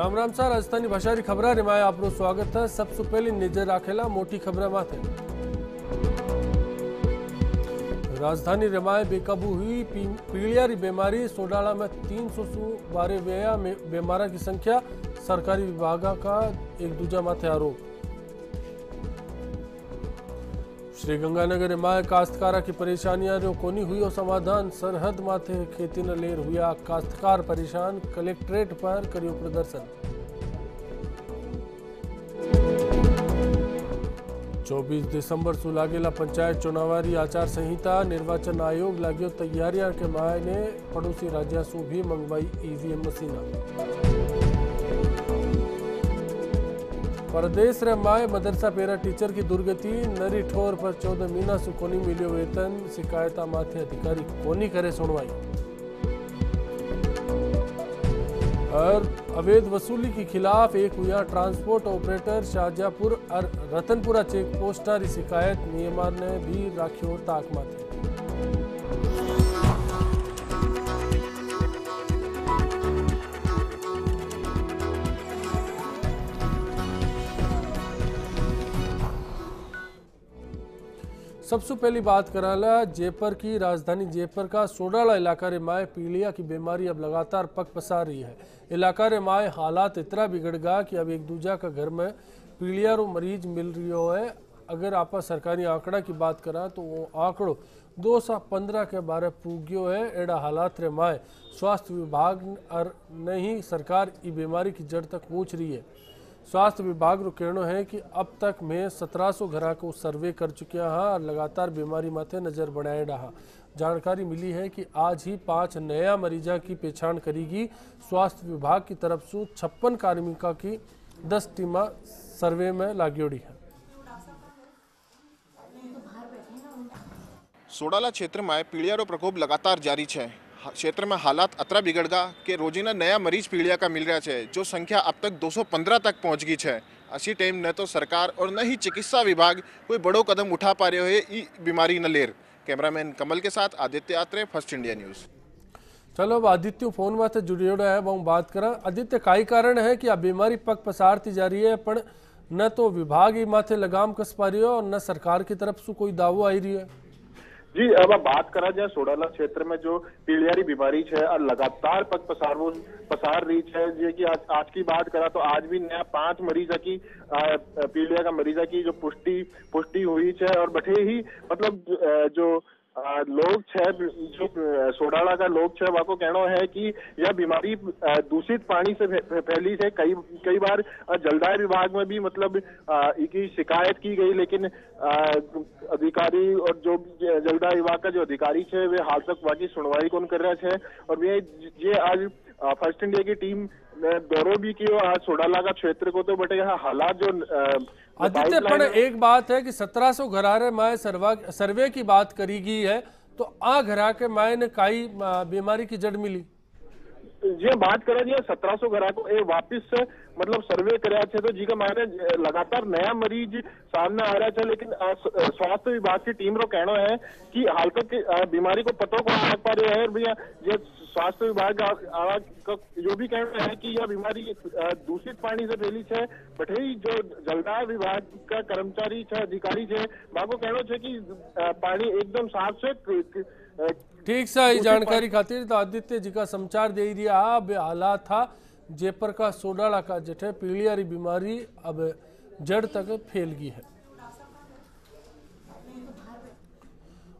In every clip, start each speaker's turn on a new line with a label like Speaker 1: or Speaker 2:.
Speaker 1: राम राम सा राजस्थानी भाषारी खबरा रिमाय आपनो स्वागत है। सबसे पहले नजर राखेला मोटी खबर माथे। राजधानी रिमाय बेकाबू हुई पीलियारी बीमारी सोडाला में 300 से बारे व्यया बीमारा की संख्या सरकारी विभाग का एक दूजा माथे आरोप। श्रीगंगानगर रिमाय काश्तकारा की परेशानियां जो कोनी हुई और समाधान सरहद माथे खेती न लेर हुआ काश्तकार परेशान कलेक्ट्रेट पर करियो प्रदर्शन। 24 दिसंबर से लागेला पंचायत चुनावारी आचार संहिता निर्वाचन आयोग लाग्यो तैयारियां के मायने पड़ोसी राज्यों से भी मंगवाई ईवीएम मशीना। परदेश रे माए मदरसा पेरा टीचर की दुर्गति नरी ठोर पर 14 महीना से कोनी मिलियो वेतन शिकायता माथे अधिकारी कोनी करे सुनवाई। और अवैध वसूली के खिलाफ एक हुआ ट्रांसपोर्ट ऑपरेटर शाहजहापुर और रतनपुरा चेक पोस्टर शिकायत नियमान ने भी राखियो ताक माथे। सबसे पहली बात कराला जयपुर की राजधानी जयपुर का सोडाला इलाका रे माए पीलिया की बीमारी अब लगातार पग पसार रही है। इलाका रे माए हालात इतना बिगड़ गया कि अब एक दूजा का घर में पीलिया रो मरीज मिल रही है। अगर आप सरकारी आंकड़ा की बात करा तो वो आंकड़ो 215 के बारे पूग्यो है। एड़ा हालात रे माए स्वास्थ्य विभाग और नहीं सरकार ई बीमारी की जड़ तक पहुँच रही है। स्वास्थ्य विभाग रो कहना है कि अब तक में 1700 घरा को सर्वे कर चुके हैं और लगातार बीमारी माथे नजर बढ़ाए रहा। जानकारी मिली है कि आज ही 5 नया मरीजा की पहचान करेगी। स्वास्थ्य विभाग की तरफ से 56 कार्मिका की 10 टीमा सर्वे में लागेड़ी है।
Speaker 2: सोडाला क्षेत्र में पीलिया रो प्रकोप लगातार जारी है। क्षेत्र में हालात अतरा बिगड़ गया कि रोजीना नया मरीज पीलिया का मिल रहा है, जो संख्या अब तक 215 तक पहुंच गई है। असी टाइम न तो सरकार और न ही चिकित्सा विभाग कोई बड़ो कदम उठा पा रहे हो बीमारी न लेर। कैमरामैन कमल के साथ आदित्य यात्रे, फर्स्ट इंडिया न्यूज।
Speaker 1: चलो अब आदित्य फोन में जुड़ियोड़ा है, वो बात करा। आदित्य काई कारण है कि आ बीमारी पग पसारती जा रही है, पर न तो विभाग ही माथे लगाम कस पा रही है और न सरकार की तरफ से कोई दावो आई रही है।
Speaker 3: जी, अब बात करा जाए सोडाला क्षेत्र में जो पीलियारी बीमारी है और लगातार पग पसार रही है। जे कि आज की बात करा तो आज भी नया 5 मरीजा की पीलिया का मरीजा की जो पुष्टि हुई है। और बठे ही मतलब जो लोग है, जो सोडाला का लोग है, वह को कहना है कि यह बीमारी दूषित पानी से फैली है। कई बार जलदाय विभाग में भी मतलब इसकी शिकायत की गई, लेकिन अधिकारी और जो जलदाय विभाग का जो अधिकारी है वे हाल तक वाकई सुनवाई कौन कर रहे थे। और वे ये आज फर्स्ट इंडिया की टीम ने दौरो भी किया आज सोडाला का क्षेत्र को। तो बटे यहाँ हालात जो
Speaker 1: आदित्य, पर एक बात है कि 1700 घरारे माए सर्वे की बात करी गई है, तो आ घरा के माए ने काई बीमारी की जड़ मिली।
Speaker 3: ये बात करें जी 1700 घरा को वापिस से मतलब सर्वे कराया थे, तो जी का मायने लगातार नया मरीज सामने आ रहा था। लेकिन स्वास्थ्य विभाग की टीम रो कहना है कि हाल तक बीमारी को पता को लग पा रहे हैं। भैया ये स्वास्थ्य विभाग का जो भी कहना है कि यह बीमारी दूषित पानी से फैली है। बटे ही जो जलदाय विभाग का कर्मचारी है, अधिकारी है, वहां को कहना है कि पानी एकदम साफ से
Speaker 1: ठीक सा ही जानकारी खातिर तो आदित्य जी का समाचार दे दिया। अब हालात था जयपुर का सोडाला का जठे पीलियारी बीमारी अब जड़ तक फैल गई है।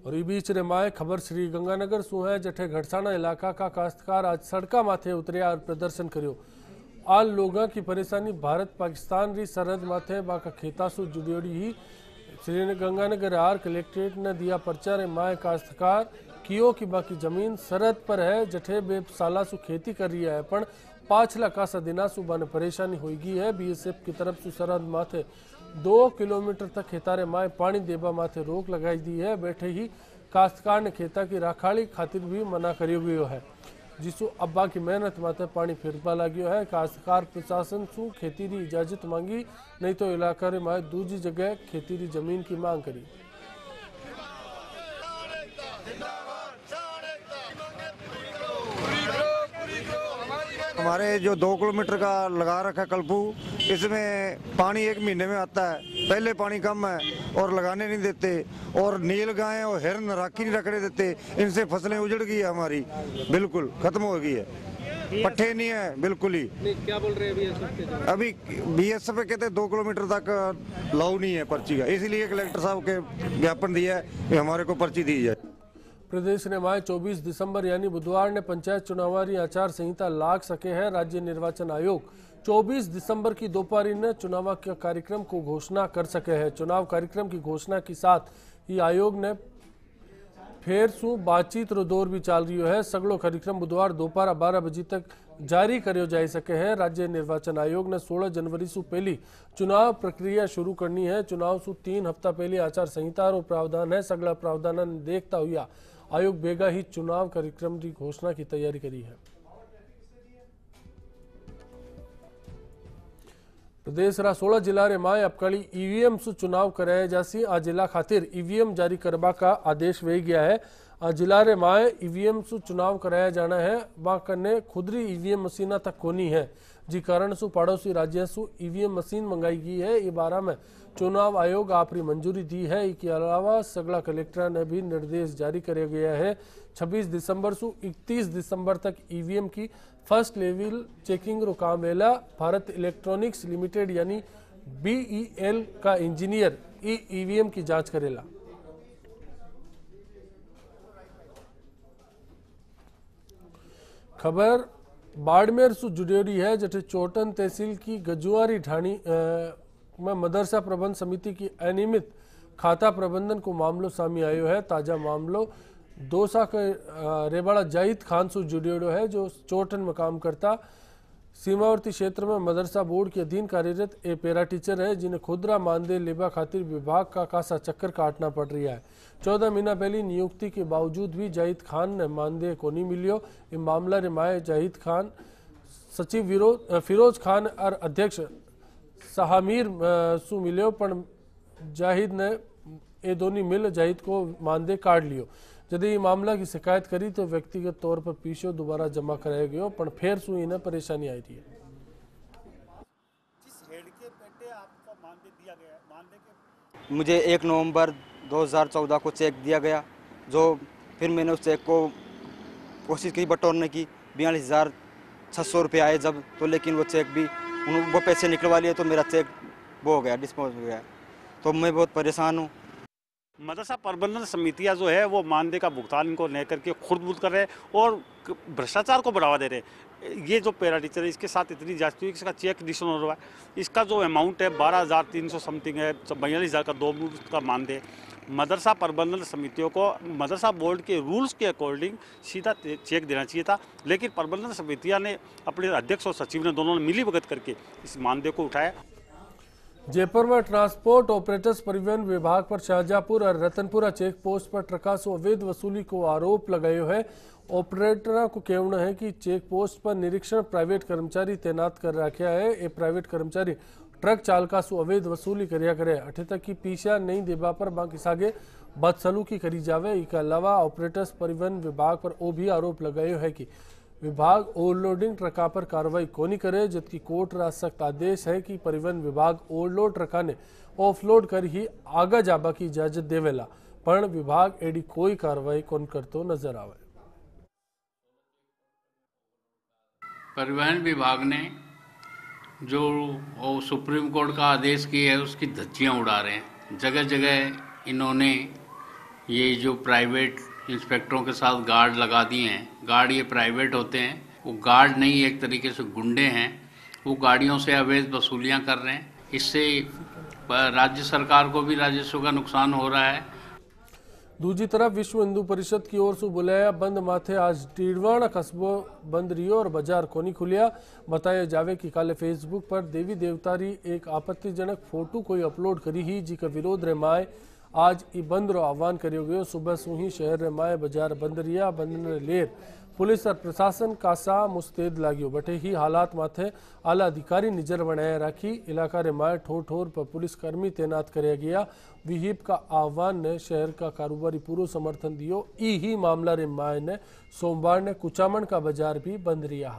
Speaker 1: और इस बीच रेमाए खबर श्री गंगानगर सु है, जठे घड़साना इलाका का काश्तकार आज सड़का माथे उतरे और प्रदर्शन करियो। आल लोगों की परेशानी भारत पाकिस्तान री सरहद माथे बाका खेता सु जुड़ियोड़ी ही श्री गंगानगर आर कलेक्ट्रेट ने दिया पर्चा। रे माए काश्तकार कियो की बाकी जमीन सरहद पर है, जठे बे साला सु खेती कर रही है, पर पाछला कासा दिना सु बने परेशानी होगी है। बीएसएफ की तरफ से सरहद माथे 2 किलोमीटर तक खेतारे माए पानी देबा माथे रोक लगाई दी है। बैठे ही काश्तकार ने खेता की राखाड़ी खातिर भी मना करियो गयो है, जिसु अब्बा की मेहनत माथे पानी फिरपा लाग्यो है। काश्तकार प्रशासन सु खेती री इजाजत मांगी, नहीं तो इलाका रे माए दूसरी जगह खेती री जमीन की मांग करी।
Speaker 4: हमारे जो 2 किलोमीटर का लगा रखा कल्पू, इसमें पानी 1 महीने में आता है। पहले पानी कम है और लगाने नहीं देते, और नील गाय और हिरन राखी नहीं रखने देते। इनसे फसलें उजड़ गई है हमारी, बिल्कुल खत्म हो गई है। पट्टे नहीं है बिल्कुल ही।
Speaker 1: क्या बोल रहे हैं
Speaker 4: अभी BSF कहते हैं 2 किलोमीटर तक लाऊ नहीं है पर्ची का, इसीलिए कलेक्टर साहब के ज्ञापन दिया है कि हमारे को पर्ची दी जाए।
Speaker 1: प्रदेश ने माए 24 दिसंबर यानी बुधवार ने पंचायत चुनावारी आचार संहिता लाग सके हैं। राज्य निर्वाचन आयोग 24 दिसंबर की दोपहर ने चुनाव के कार्यक्रम को घोषणा कर सके हैं। चुनाव कार्यक्रम की घोषणा के साथ ही आयोग ने फिर शू बातचीत रो दौर भी चाल रही है। सगड़ो कार्यक्रम बुधवार दोपहर 12 बजे तक जारी करो जा सके है। राज्य निर्वाचन आयोग ने 16 जनवरी से पहली चुनाव प्रक्रिया शुरू करनी है। चुनाव से 3 हफ्ता पहले आचार संहिता रो प्रावधान है। सगड़ा प्रावधान देखता हुआ आयोग बेगा ही चुनाव कार्यक्रम की घोषणा की तैयारी करी है। प्रदेश रा 16 जिला रे माए अपकड़ी ईवीएम से चुनाव कराया जासी। आ जिला खातिर ईवीएम जारी करबा का आदेश वे गया है। आ जिला रे माए ईवीएम से चुनाव कराया जाना है। वहां कने खुदरी ईवीएम मशीना तक कोनी है, जी कारण से पड़ोसी राज्य से ईवीएम मशीन मंगाई गई है। ये बारे में चुनाव आयोग आपरी मंजूरी दी है। इसके अलावा सगला कलेक्टर ने भी निर्देश जारी किया गया है। 26 दिसंबर से 31 दिसंबर तक ईवीएम की फर्स्ट लेवल चेकिंग रो काम वेला। भारत इलेक्ट्रॉनिक्स लिमिटेड यानी BEL का इंजीनियर ईवीएम की जांच करेला। खबर बाड़मेर से जुड़ी रही है, जैसे चोटन तहसील की गजुआरी ढाणी में मदरसा प्रबंध समिति की अनियमित खाता प्रबंधन को मामलो सामने आयो है। ताजा मामलो दोसा के रेबाड़ा जाहिद खान से जुड़ेड़ो है, जो चोटन में काम करता सीमावर्ती क्षेत्र में मदरसा बोर्ड के अधीन कार्यरत ए पैरा टीचर है, जिन्हें खुदरा मानदेय लेबा खातिर विभाग का खासा चक्कर काटना पड़ रहा है। 14 महीना पहली नियुक्ति के बावजूद भी जाहिद खान ने मानदेय को नहीं मिलियो। ये मामला रे माए जाहिद खान सचिव फिरोज खान और अध्यक्ष सहामीर सु मिलियो, पर जाहिद ने ये दोनों मिल जाहिद को मानदेय काट लियो। यदि ये मामला की शिकायत करी तो व्यक्तिगत तौर पर पीछे दोबारा जमा कराया गयो, पर फिर सु इन्हें परेशानी आई रही है।
Speaker 5: मुझे 1 नवंबर 2014 को चेक दिया गया, जो फिर मैंने उस चेक को कोशिश की बटोरने की। 42,600 रुपये आए जब, तो लेकिन वो चेक भी वो पैसे निकलवा लिए, तो मेरा चेक वो हो गया, डिस्पोज हो गया। तो मैं बहुत परेशान हूँ।
Speaker 6: मदरसा प्रबंधन समितियां जो है वो मानदेय का भुगतान इनको लेकर के खुद कर रहे हैं और भ्रष्टाचार को बढ़ावा दे रहे हैं। ये जो पैरा टीचर है, इसके साथ इतनी जांच हुई, इसका चेक डिशन हो रहा है। इसका जो अमाउंट है 12,300 समथिंग है, 42,000 का 2 का मानदेय। मदरसा प्रबंधन समितियों को मदरसा बोर्ड के रूल्स के अकॉर्डिंग सीधा चेक देना चाहिए था, लेकिन प्रबंधन समितियाँ ने अपने अध्यक्ष और सचिव ने दोनों ने मिली भगत करके इस मानदेय को उठाया।
Speaker 1: जयपुर में ट्रांसपोर्ट ऑपरेटर्स परिवहन विभाग पर शाहजहांपुर और रतनपुरा चेक पोस्ट पर ट्रकों से अवैध वसूली को आरोप लगायो है। ऑपरेटरों को कहना है कि चेक पोस्ट पर निरीक्षण प्राइवेट कर्मचारी तैनात कर रखा है। ये प्राइवेट कर्मचारी ट्रक चालका से अवैध वसूली करिया करे। अठे तक की पीछा नहीं देवा पर बाकी सागे बदसलूकी करी जावे। इसके अलावा ऑपरेटर्स परिवहन विभाग पर वो भी आरोप लगायो है कि विभाग ओवरलोडिंग ट्रका पर कार्रवाई कोनी करे, जबकि कोर्ट रा सख्त आदेश है कि परिवहन विभाग ओवरलोड ट्रका ने ऑफलोड कर ही आगा जाबा की इजाजत देवेला, पर विभाग एडी कोई कार्रवाई कोन करतो नजर आवे।
Speaker 7: परिवहन विभाग ने जो सुप्रीम कोर्ट का आदेश किया है उसकी धज्जियां उड़ा रहे हैं। जगह जगह इन्होंने ये जो प्राइवेट इंस्पेक्टरों के साथ गार्ड लगा दिए हैं। गार्ड ये प्राइवेट होते हैं, वो गार्ड नहीं, एक तरीके से गुंडे हैं। वो गाड़ियों से अवैध वसूलियां कर रहे हैं। इससे राज्य सरकार को भी राजस्व का नुकसान हो रहा है।
Speaker 1: दूसरी तरफ विश्व हिंदू परिषद की ओर से बुलाया बंद माथे आज डीडवाना कस्बो बंद रियो और बाजार कोनी खुलिया। बताया जावे कि काले फेसबुक पर देवी देवता री एक आपत्तिजनक फोटो कोई अपलोड करी ही, जी का विरोध रे माए आज ई बंद रो आह्वान करियो गयो। सुबह से ही शहर रे माए बाजार बंद रिया। बंद ने लेर पुलिस और प्रशासन कासा मुस्तैद लागियो। बटे ही हालात माथे आला अधिकारी नजर बनाए राखी। इलाका रे माए ठोर ठोर पर पुलिस कर्मी तैनात कराया गया। विहिप का आह्वान ने शहर का कारोबारी पूरा समर्थन दियो। ई ही मामला रे माए ने सोमवार ने कुचामन का बाजार भी बंद रिया।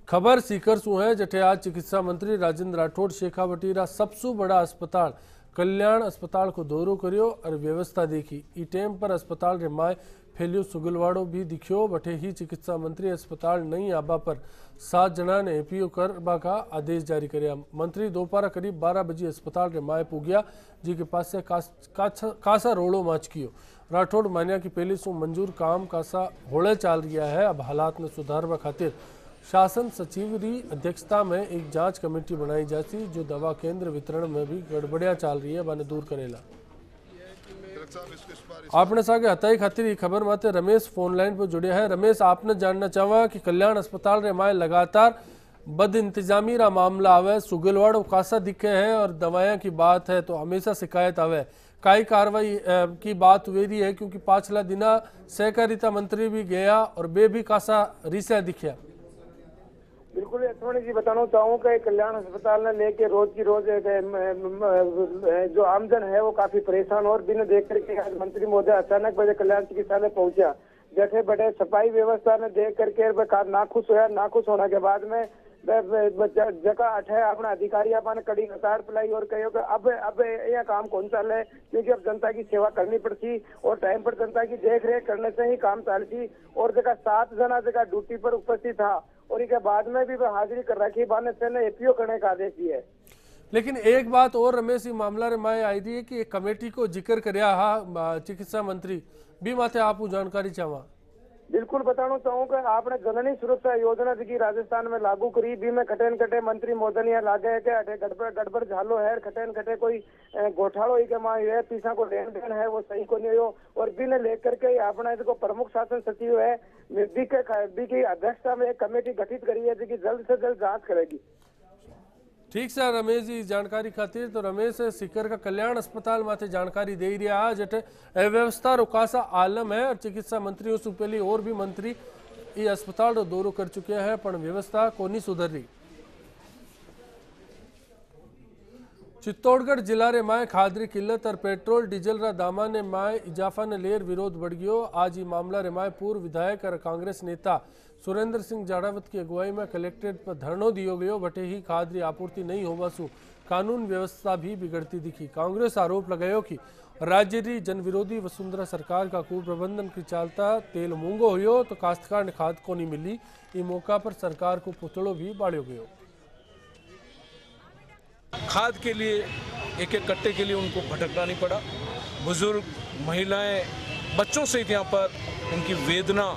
Speaker 1: खबर सीकर सु है जठे आज चिकित्सा मंत्री राजेंद्र राठौड़ शेखावटीरा सबसे बड़ा अस्पताल कल्याण अस्पताल को दौरो करियो और व्यवस्था देखी। ई टेम पर अस्पताल रे माय फैलियो सुगलवाड़ो भी दिखियो। बठे ही चिकित्सा मंत्री अस्पताल नहीं आबा पर 7 जना ने एपीओ करबा का आदेश जारी करया। मंत्री दोपहर करीब 12 बजे अस्पताल रे माय पुग्या, जी के पास से कासा रोड़ो माचकियो। राठौड़ मान्या कि पहले सु मंजूर काम कासा होड़े चाल रहा है। अब हालात ने सुधारवा खातिर शासन सचिव री अध्यक्षता में एक जांच कमेटी बनाई जाती, जो दवा केंद्र वितरण में भी गड़बड़ियां चाल रही है बाने दूर करेला। आपने सागे हताई खातिर खबर माते रमेश फोन लाइन पर जुड़े है। रमेश, आपने जानना चाहवा कि कल्याण अस्पताल रे माय लगातार बद इंतजामी रा मामला आवे, सुगलवाड़ो कासा दिखे है और दवाएं की बात है तो हमेशा शिकायत आवे। काई कार्रवाई की बात हुई रही है, क्योंकि पाछला दिना सहकारिता मंत्री भी गया और बे भी कासा रिसा दिखा।
Speaker 8: बिल्कुल अश्वनी जी बताना चाहूँ कि कल्याण अस्पताल ने लेके रोज की रोज जो आमजन है वो काफी परेशान और दिन देख करके आज मंत्री महोदय अचानक बजे कल्याण चिकित्सालय पहुंचा। बैठे बैठे सफाई व्यवस्था ने देख करके नाखुश हुआ। नाखुश होने के बाद में जगह अठे अपना अधिकारी अपन कड़ी हताड़ पलाई और कहो कि अब यह काम कौन चाल है, क्योंकि अब जनता की सेवा करनी पड़ती और टाइम पर जनता की देख रेख करने से ही काम चालती। और जगह 7 जना जगह ड्यूटी पर उपस्थित था और इसके बाद में भी हाजिरी कर रखी बाने से ने एपीओ करने का आदेश दिया है।
Speaker 1: लेकिन एक बात और रमेश, ये मामला रे माय आई रही है कि एक कमेटी को जिक्र करया हा चिकित्सा मंत्री भी माथे आप जानकारी चाहवा।
Speaker 8: बिल्कुल बताना चाहूँ कि आपने जननी सुरक्षा योजना जी राजस्थान में लागू करी, भी में खटेन खटे मंत्री मोदनिया लागे है कि गड़बड़ झालो है, खटेन खटे कोई घोटालो ही के माँ है, पीछा को लेन देन है वो सही को नहीं हो। और भी ने लेकर के आपने इसको प्रमुख शासन सचिव है बी की अध्यक्षता में एक कमेटी गठित करी है जी जल्द से जल्द जांच करेगी।
Speaker 1: ठीक से रमेश जी जानकारी खातिर। तो रमेश सीकर का कल्याण अस्पताल माथे जानकारी दे रहा है जटे अव्यवस्था रो कासा आलम है और चिकित्सा मंत्रियों से पहले और भी मंत्री ये अस्पताल रो दौरो कर चुके हैं, पर व्यवस्था को नहीं सुधर रही। चित्तौड़गढ़ जिला रे माय खादरी किल्लत और पेट्रोल डीजल रा दामा ने माय इजाफा ने लेर विरोध बढ़ गयो। आज ये मामला रे माय पूर्व विधायक और कांग्रेस नेता सुरेंद्र सिंह जाड़ावत की अगुवाई में कलेक्ट्रेट पर धरनो दियो गयो। बटे ही खादरी आपूर्ति नहीं होवा सु कानून व्यवस्था भी बिगड़ती दिखी। कांग्रेस आरोप लगायो कि राज्य री जनविरोधी वसुंधरा सरकार का कुप्रबंधन की चालता तेल मूंगो हुयो तो काश्तकार ने खाद को नहीं मिली। इस मौका पर सरकार को पुतलो भी बाड़ियो गयो।
Speaker 9: खाद के लिए एक एक कट्टे के लिए उनको भटकना नहीं पड़ा। बुजुर्ग, महिलाएं, बच्चों सहित यहाँ पर उनकी वेदना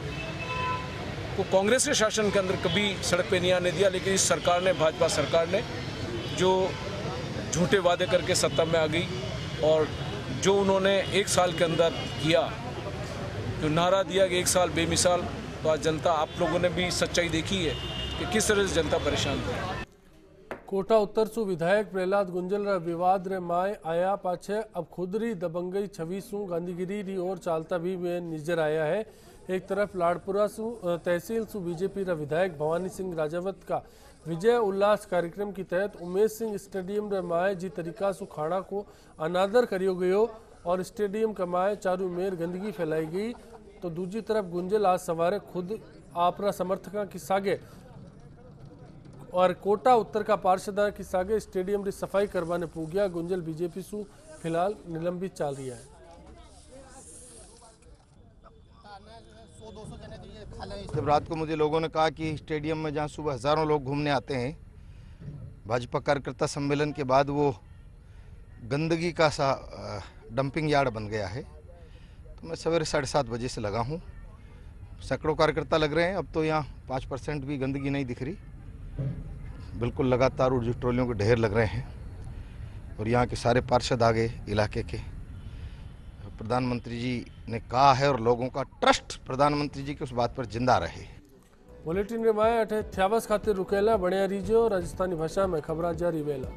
Speaker 9: को कांग्रेस के शासन के अंदर कभी सड़क पे नहीं आने दिया। लेकिन इस सरकार ने, भाजपा सरकार ने जो झूठे वादे करके सत्ता में आ गई और जो उन्होंने 1 साल के अंदर किया, जो नारा दिया कि 1 साल बेमिसाल, तो आज जनता, आप लोगों ने भी सच्चाई देखी है कि किस तरह से जनता परेशान थी।
Speaker 1: कोटा उत्तर सु विधायक प्रहलाद गुंजल रा विवाद रे माय आया पाछे अब खुद री दबंगई छवि सु गांधीगिरी री ओर चालता भी वे नजर आया है। एक तरफ लाड़पुरा सु तहसील सु बीजेपी रा विधायक भवानी सिंह राजावत का विजय उल्लास कार्यक्रम की तहत उमेश सिंह स्टेडियम रे माय जी तरीका सु खाड़ा को अनादर करियो गयो और स्टेडियम का माय चारू मेर गंदगी फैलाई गई। तो दूसरी तरफ गुंजल आज सवारे खुद आपरा समर्थकों की सागे और कोटा उत्तर का पार्षदा की सागे स्टेडियम की सफाई करवाने पूग्या। गुंजल बीजेपी सु फिलहाल निलंबित चल रही है।
Speaker 10: जब रात को मुझे लोगों ने कहा कि स्टेडियम में जहां सुबह हज़ारों लोग घूमने आते हैं, भाजपा कार्यकर्ता सम्मेलन के बाद वो गंदगी का सा डंपिंग यार्ड बन गया है, तो मैं सवेरे 7:30 बजे से लगा हूँ। सैकड़ों कार्यकर्ता लग रहे हैं। अब तो यहाँ 5% भी गंदगी नहीं दिख रही। बिल्कुल लगातार ऊर्जा ट्रोलियों के ढेर लग रहे हैं और यहाँ के सारे पार्षद आ गए इलाके के। प्रधानमंत्री जी ने कहा है और लोगों का ट्रस्ट प्रधानमंत्री जी के उस बात पर जिंदा रहे।
Speaker 1: बुलेटिन रे माय अठे थ्यावस खातिर रुकेला बणिया रीजो राजस्थानी भाषा में खबरा जारी वेला।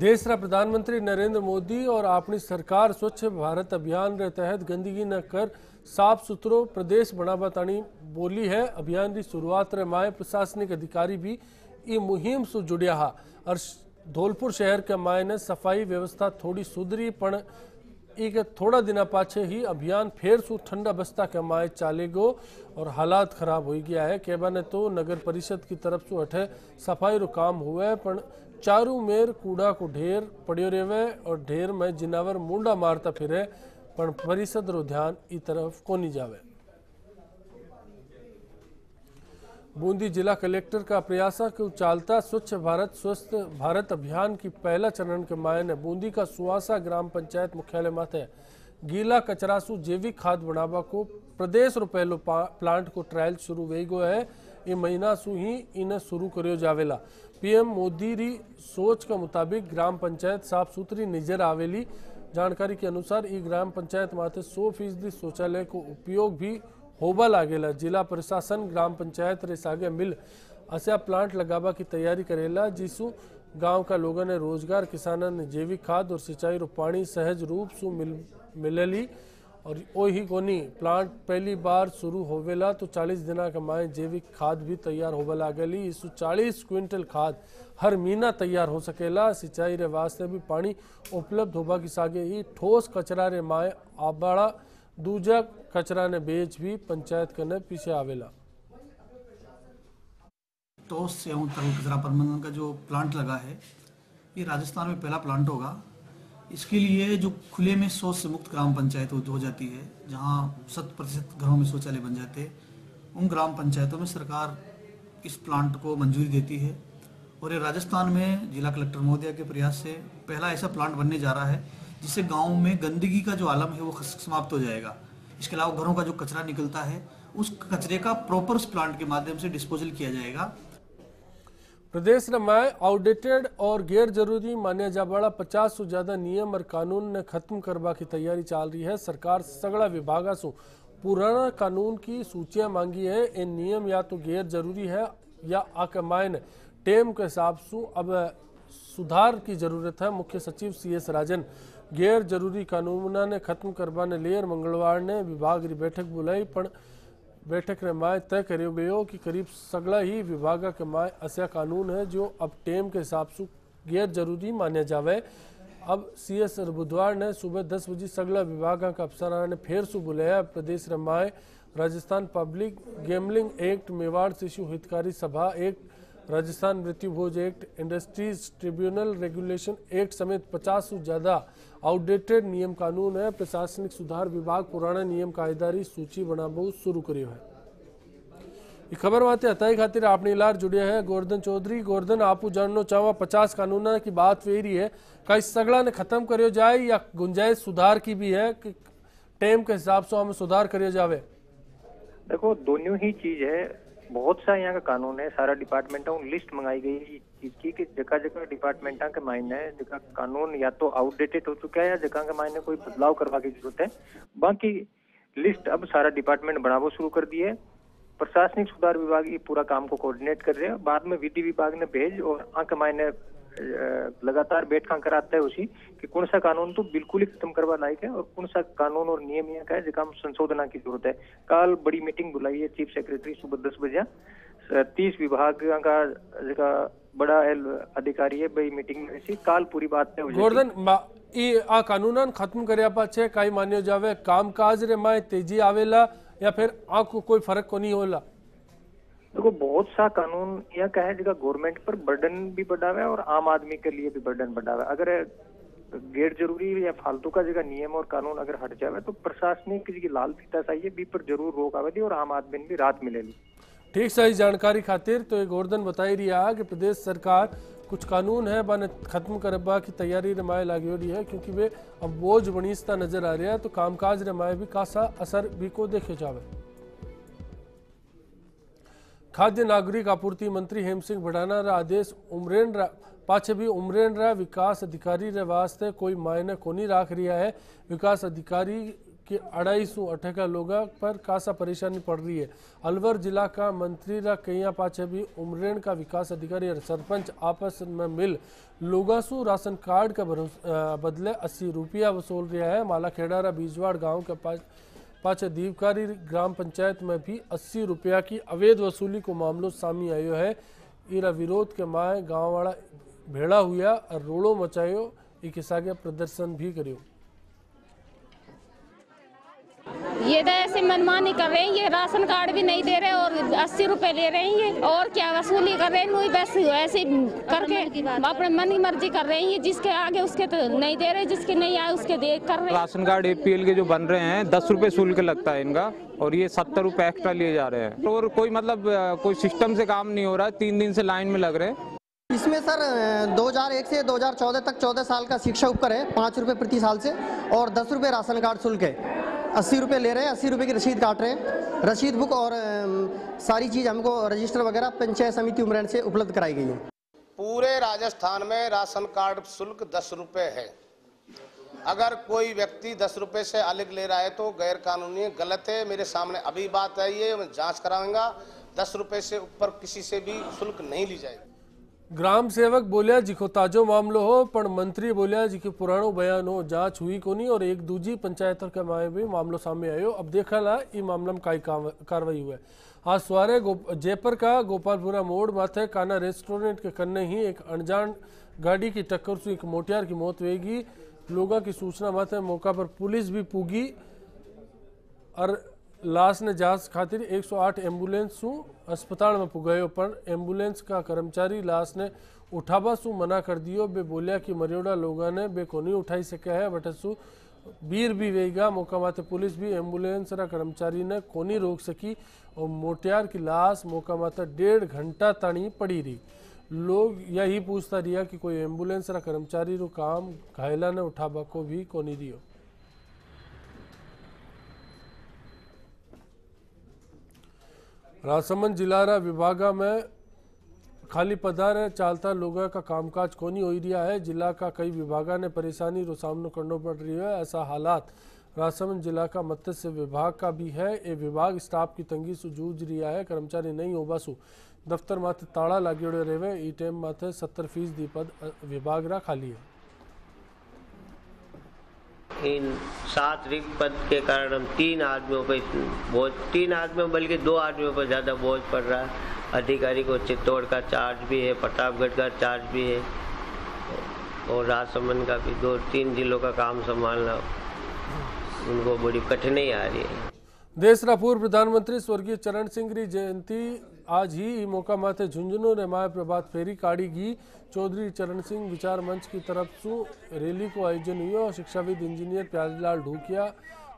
Speaker 1: देश रा प्रधानमंत्री नरेंद्र मोदी और अपनी सरकार स्वच्छ भारत अभियान के तहत गंदगी न कर साफ सुथरो प्रदेश बनावा ताणी बोली है। अभियान की शुरुआत रे माए प्रशासनिक अधिकारी भी ई मुहिम से जुड़िया हा और धौलपुर शहर के माए ने सफाई व्यवस्था थोड़ी सुधरी पण एक थोड़ा दिन पाछे ही अभियान फिर सु ठंडा बस्ता के माए चालेगो और हालात खराब हो गया है। केबा ने तो नगर परिषद की तरफ से अठे सफाई रो काम हुए पण चारू मेर कूड़ा को ढेर पड़ियो रेवे और ढेर में जिनावर मुंडा मारता फिरे पण परिषद रो ध्यान ई तरफ कोनी जावे। बूंदी जिला कलेक्टर का प्रयास के चालता स्वच्छ भारत स्वस्थ भारत अभियान की पहला चरण के मायने ने बूंदी का सुवासा ग्राम पंचायत मुख्यालय माथे गीला कचरा सु जैविक खाद बनावा को प्रदेश रो पहलो प्लांट को ट्रायल शुरू वे गो है। ये महीना सु ही इन्हें शुरू करियो जावेला। पीएम मोदी री सोच के मुताबिक ग्राम पंचायत साफ सुथरी नजर आवेली। जानकारी के अनुसार ई ग्राम पंचायत माथे 100% शौचालय को उपयोग भी होबा लागेला। जिला प्रशासन ग्राम पंचायत रे सागे मिल असा प्लांट लगावा की तैयारी करेला जिसु गांव का लोगों ने रोजगार, किसानों ने जैविक खाद और सिंचाई रो पानी सहज रूप से मिलेली और वही कोनी प्लांट पहली बार शुरू होवेला तो 40 दिना के माए जैविक खाद भी तैयार होबा लागेली। इसु 40 क्विंटल खाद हर महीना तैयार हो सकेला। सिंचाई रे वास्ते भी पानी उपलब्ध होबा की सागे ही ठोस कचरा रे माए आबाड़ा दूजा कचरा ने बेच भी पंचायत करने पीछे आवेला।
Speaker 11: ठोस एवं तरल कचरा प्रबंधन का जो प्लांट लगा है ये राजस्थान में पहला प्लांट होगा। इसके लिए जो खुले में शौच से मुक्त ग्राम पंचायत हो जाती है, जहां 100% घरों में शौचालय बन जाते हैं, उन ग्राम पंचायतों में सरकार इस प्लांट को मंजूरी देती है। और ये राजस्थान में जिला कलेक्टर महोदय के प्रयास से पहला ऐसा प्लांट बनने जा रहा है जिससे गाँव में गंदगी का जो आलम है वो समाप्त हो जाएगा। इसके अलावा घरों का जो कचरा निकलता है उस कचरे का प्रॉपर उस प्लांट के माध्यम से डिस्पोजल किया जाएगा।
Speaker 1: प्रदेश में आउटडेटेड और गैर जरूरी माने जावाला 50 से ज्यादा नियम और कानून ने खत्म करवा की तैयारी चल रही है। सरकार सगड़ा विभागा से पुराना कानून की सूचियां मांगी है। इन नियम या तो गैर जरूरी है या आके मायने टेम के हिसाब से अब सुधार की जरूरत है। मुख्य सचिव CS राजन गैर जरूरी कानून ने खत्म करवाने लिए मंगलवार ने विभाग की बैठक बुलाई पण बैठक रे माए तय करो गयो कि करीब सगला ही विभाग के माए ऐसा कानून है जो अब टेम के हिसाब से गैर जरूरी माने जावे। अब CS बुधवार ने सुबह 10 बजे सगला विभाग का अफसरान ने फिर से बुलाया। प्रदेश रे माए Rajasthan public gambling act, Mewar Shishu Hitkari Sabha act, Rajasthan Mrityu Bhoj act, industries tribunal regulation act समेत 50 से ज्यादा आउटडेटेड नियम कानून है। प्रशासनिक सुधार विभाग पुराना नियम कायदारी सूची बनाबो शुरू करियो है। ये खबर माते हताई खातिर आपने लार जुड़े है गोवर्धन चौधरी। गोवर्धन आपू जानना चाहवा 50 कानून की बात फेरी है, का इस सगड़ा ने खत्म करियो जाए या गुंजाइश सुधार की भी है कि टेम के हिसाब से हमें सुधार करियो जावे?
Speaker 12: देखो दोनों ही चीज है। बहुत सा यहाँ का कानून है, सारा डिपार्टमेंटों लिस्ट मंगाई गई चीज की कि जगह जगह डिपार्टमेंटा के मायने जगह कानून या तो आउटडेटेड हो चुका है या जगह के मायने कोई बदलाव करवा की जरूरत है। बाकी लिस्ट अब सारा डिपार्टमेंट बनावो शुरू कर दिए। प्रशासनिक सुधार विभाग ये पूरा काम को कोऑर्डिनेट कर रहे हैं। बाद में विधि विभाग ने भेज और आंख मायने लगातार बैठका कराता है उसी कि कौन सा कानून तो बिल्कुल ही खत्म करवा लायक है और कौन सा कानून और नियम यहाँ का है जगह संशोधन की जरूरत है। कल बड़ी मीटिंग बुलाई है चीफ सेक्रेटरी सुबह 10 बजे 30 विभाग का जगह बड़ा अधिकारी है भाई मीटिंग में ऐसी काल पूरी बात है।
Speaker 1: गोवर्धन आ कानून खत्म करया पाछे काई मान्यो जावे कामकाज रे माय तेजी आवेला या फिर आपको कोई फर्क को नहीं होला?
Speaker 12: देखो बहुत सा कानून यह का है जगह गवर्नमेंट पर बर्डन भी बढ़ा हुआ है और आम आदमी के लिए भी बर्डन बढ़ा हुआ है। अगर गैर जरूरी या फालतू का जगह नियम और कानून अगर हट जाए तो प्रशासनिक की लाल फीता चाहिए भी पर जरूर रोक आवेगी और आम आदमी भी राहत मिलेगी। ठीक
Speaker 1: सही जानकारी खातिर तो गोवर्धन बताई रहा है कि प्रदेश सरकार कुछ कानून है बने खत्म करवा की तैयारी रमाए लागी हो रही है क्योंकि वे अब बोझ बनीसता नजर आ रहा है तो कामकाज रमाए भी खासा असर भी को देखे जावे। खाद्य नागरिक आपूर्ति मंत्री हेम सिंह भडाना रा आदेश उमरेन पाछे भी उमरेन रा विकास अधिकारी रे वास्ते कोई मायने कोनी राख रिया है। विकास अधिकारी कि 250 अठेका लोगों पर खासा परेशानी पड़ रही है। अलवर जिला का मंत्री रा कईया पाछे भी उमरेण का विकास अधिकारी और सरपंच आपस में मिल लोगों से राशन कार्ड का बदले 80 रुपया वसूल रहा है। मालाखेड़ा रा बीजवाड़ गाँव के पाछे दीवकारी ग्राम पंचायत में भी 80 रुपया की अवैध वसूली को मामलो सामने आयो है। इरा विरोध के माए गाँव वाला भेड़ा हुआ और रोड़ो मचायो, एक आगे प्रदर्शन भी करियो।
Speaker 13: ये तो ऐसे मनमानी कर रहे हैं, ये राशन कार्ड भी नहीं दे रहे और 80 रुपए ले रहे हैं ये, और क्या वसूली कर रहे हैं, बस ऐसे करके अपने मन की मर्जी कर रहे हैं। ये जिसके आगे उसके तो नहीं दे रहे, जिसके नहीं आए उसके दे कर रहे हैं।
Speaker 14: राशन कार्ड APL के जो बन रहे हैं 10 रुपए शुल्क लगता है इनका, और ये 70 रुपए एक्स्ट्रा लिए जा रहे हैं, और कोई मतलब कोई सिस्टम से काम नहीं हो रहा है। 3 दिन से लाइन में लग रहे हैं।
Speaker 15: इसमें सर 2001 से 2014 तक 14 साल का शिक्षा उपकर है, 5 रुपए प्रति साल से, और 10 रुपए राशन कार्ड शुल्क है। 80 रुपए ले रहे हैं, 80 रुपए की रसीद काट रहे हैं। रसीद बुक और सारी चीज़ हमको रजिस्टर वगैरह पंचायत समिति उमरेण से उपलब्ध कराई गई है।
Speaker 16: पूरे राजस्थान में राशन कार्ड शुल्क 10 रुपए है। अगर कोई व्यक्ति 10 रुपए से अलग ले रहा है तो गैर कानूनी गलत है। मेरे सामने अभी बात आई है, मैं जांच कराऊंगा। 10 रुपए से ऊपर किसी से भी शुल्क नहीं ली जाएगी।
Speaker 1: ग्राम सेवक बोलिया जिको ताजो मामलो हो, पण मंत्री बोलिया जिको पुरानो बयान हो, जांच हुई कोनी और एक दूजी पंचायत के माए भी मामलो सामने आयो। अब देखा ला ई मामला में काई कार्रवाई हुआ है। आज सवारे जयपुर का गोपालपुरा मोड़ माथे काना रेस्टोरेंट के कन्ने ही एक अनजान गाड़ी की टक्कर से एक मोटियार की मौत हुएगी। लोगों की सूचना माथे मौका पर पुलिस भी पूगी और लाश ने जांच खातिर 108 एम्बुलेंस सु अस्पताल में पुगायो, पर एम्बुलेंस का कर्मचारी लाश ने उठावा सु मना कर दियो। बे बोलिया कि मरियोड़ा लोगों ने बे कोनी उठाई सके है, बट सु बीर भी वेगा। मौका माते पुलिस भी एम्बुलेंस रा कर्मचारी ने कोनी रोक सकी और मोटियार की लाश मौका माते 1.5 घंटा ताणी पड़ी रही। लोग यही पूछता रिया कि कोई एम्बुलेंस रा कर्मचारी रो काम घायला ने उठावा को भी कोनी दियो। राजसमंद जिला विभागा में खाली पदारे चालता लोगों का कामकाज कोनी हो रहा है। जिला का कई विभागा ने परेशानी रो सामना करना पड़ रही है। ऐसा हालात राजसमंद जिला का मत्स्य विभाग का भी है। ये विभाग स्टाफ की तंगी से जूझ रहा है। कर्मचारी नहीं हो बासु दफ्तर माथे ताला लागेड़े रहे। ई टाइम माथे 70% पद विभाग रा खाली है।
Speaker 17: इन 7 रिक्त पद के कारण हम 3 आदमियों पर बोझ, 3 आदमियों बल्कि 2 आदमियों पर ज़्यादा बोझ पड़ रहा है। अधिकारी को चित्तौड़ का चार्ज भी है, प्रतापगढ़ का चार्ज भी है और राजसमंद का भी 2-3 जिलों का काम संभालना उनको बड़ी कठिनाई आ रही है।
Speaker 1: देश रा पूर्व प्रधानमंत्री स्वर्गीय चरण सिंह री जयंती आज ही मौका माथे झुंझुनू ने माय प्रभात फेरी काढ़ी गई। चौधरी चरण सिंह विचार मंच की तरफ से रैली को आयोजन हुआ। शिक्षाविद इंजीनियर प्यारीलाल ढूकिया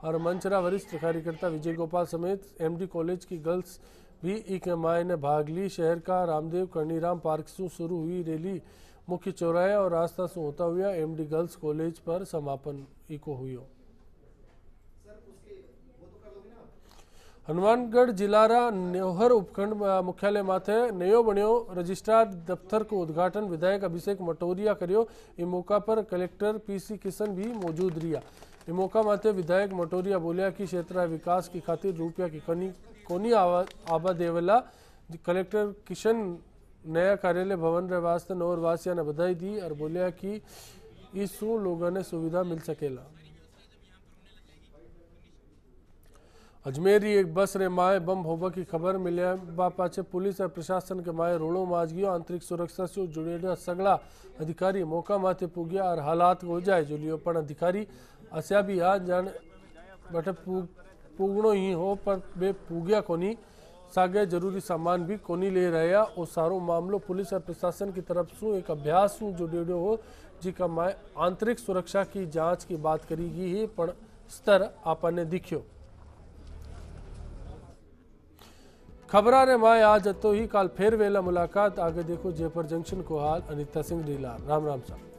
Speaker 1: और मंचरा वरिष्ठ कार्यकर्ता विजय गोपाल समेत MD कॉलेज की गर्ल्स भी एक माय ने भाग ली। शहर का रामदेव कर्णीराम पार्क से शुरू हुई रैली मुख्य चौराहे और रास्ता से होता हुआ MD गर्ल्स कॉलेज पर समापन इको हुई। हनुमानगढ़ जिलारा न्योहर उपखंड मुख्यालय माथे नयो बण्यो रजिस्ट्रार दफ्तर को उद्घाटन विधायक अभिषेक मटोरिया करियो। इस मौका पर कलेक्टर PC किशन भी मौजूद रिया। इस मौका माथे विधायक मटोरिया बोलिया कि क्षेत्र विकास की खातिर रुपया की कोनी आबा देवला। कलेक्टर किशन नया कार्यालय भवन रे वास्ते नौर वासिया ने बधाई दी और बोलिया कि इस लोगों ने सुविधा मिल सकेला। अजमेरी एक बस रे माए बम होबा की खबर मिले पाछे पुलिस और प्रशासन के माए रोड़ो माज गयो। आंतरिक सुरक्षा से जुड़ेला सगला अधिकारी मौका माथे पुगिया और हालात को जाए जुलियो, पण अधिकारी अस्या भी आज जान बटे पुगणो ही हो पर बे पुगिया कोनी सागे जरूरी सामान भी कोनी ले रहा। और सारो मामलो पुलिस और प्रशासन की तरफ से एक अभ्यास जुड़ेड़ो हो जिका माए आंतरिक सुरक्षा की जांच की बात करी गई है, पण स्तर आपने दिखियो। खबरा रे माए आज तो ही काल फेर वेला मुलाकात। आगे देखो जयपुर जंक्शन को हाल। अनिता सिंह रीला। राम राम साहब।